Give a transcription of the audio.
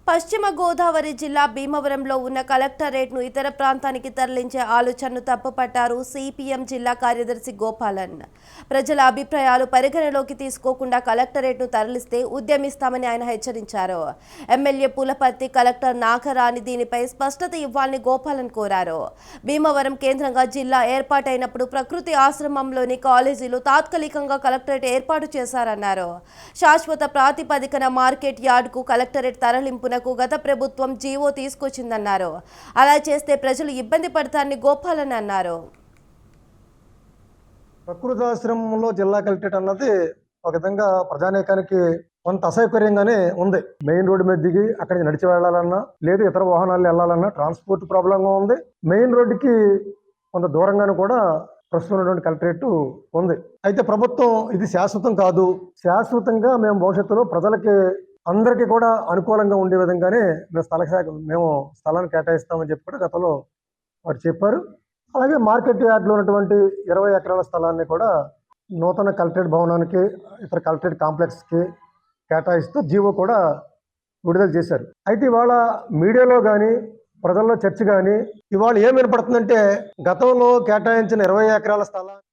పశ్చిమ గోదావరి జిల్లా భీమవరంలో ఉన్న కలెక్టరేట్ను ఇతర ప్రాంతానికి తరలించే ఆలోచనను తప్పుపట్టారు సిపిఎం జిల్లా కార్యదర్శి గోపాలన్. ప్రజల అభిప్రాయాలు పరిగణలోకి తీసుకోకుండా కలెక్టరేట్ను తరలిస్తే ఉద్యమిస్తామని ఆయన హెచ్చరించారు. ఎమ్మెల్యే పులపర్తి, కలెక్టర్ నాగరాణి దీనిపై స్పష్టత ఇవ్వాలని గోపాలన్ కోరారు. భీమవరం కేంద్రంగా జిల్లా ఏర్పాటైనప్పుడు ప్రకృతి ఆశ్రమంలోని కాలేజీలో తాత్కాలికంగా కలెక్టరేట్ ఏర్పాటు చేశారన్నారు. శాశ్వత ప్రాతిపదికన మార్కెట్ యార్డుకు కలెక్టరేట్ తరలింపున గత ప్రభుత్వం జీవో తీసుకొచ్చిందన్నారు. అలా చేస్తే ప్రజలు ఇబ్బంది పడతారని గోపాలన్ అన్నారు. ప్రకృతాశ్రమంలో జిల్లా కలెక్టరేట్ అన్నది ఒక విధంగా ప్రజానీకానికి కొంత అసౌకర్యంగానే ఉంది. మెయిన్ రోడ్డు మీద దిగి అక్కడికి నడిచి వెళ్ళాలన్నా, లేదు ఇతర వాహనాలు వెళ్ళాలన్నా ట్రాన్స్పోర్ట్ ప్రాబ్లంగా ఉంది. మెయిన్ రోడ్డుకి కొంత దూరంగానే కూడా ప్రస్తుతం ఉన్నటువంటి కలెక్టరేట్ ఉంది. అయితే ప్రభుత్వం ఇది శాశ్వతం కాదు, శాశ్వతంగా మేము భవిష్యత్తులో ప్రజలకి అందరికీ కూడా అనుకూలంగా ఉండే విధంగానే మేము స్థలాన్ని కేటాయిస్తామని చెప్పి కూడా గతంలో వారు చెప్పారు. అలాగే మార్కెట్ యార్డ్లో ఉన్నటువంటి 20 ఎకరాల స్థలాన్ని కూడా నూతన కలెక్టరేట్ భవనానికి, ఇతర కలెక్టరేట్ కాంప్లెక్స్కి కేటాయిస్తూ జీవో కూడా విడుదల చేశారు. అయితే ఇవాళ మీడియాలో కానీ ప్రజల్లో చర్చ కానీ ఇవాళ ఏం వినపడుతుందంటే, గతంలో కేటాయించిన 20 ఎకరాల స్థలాన్ని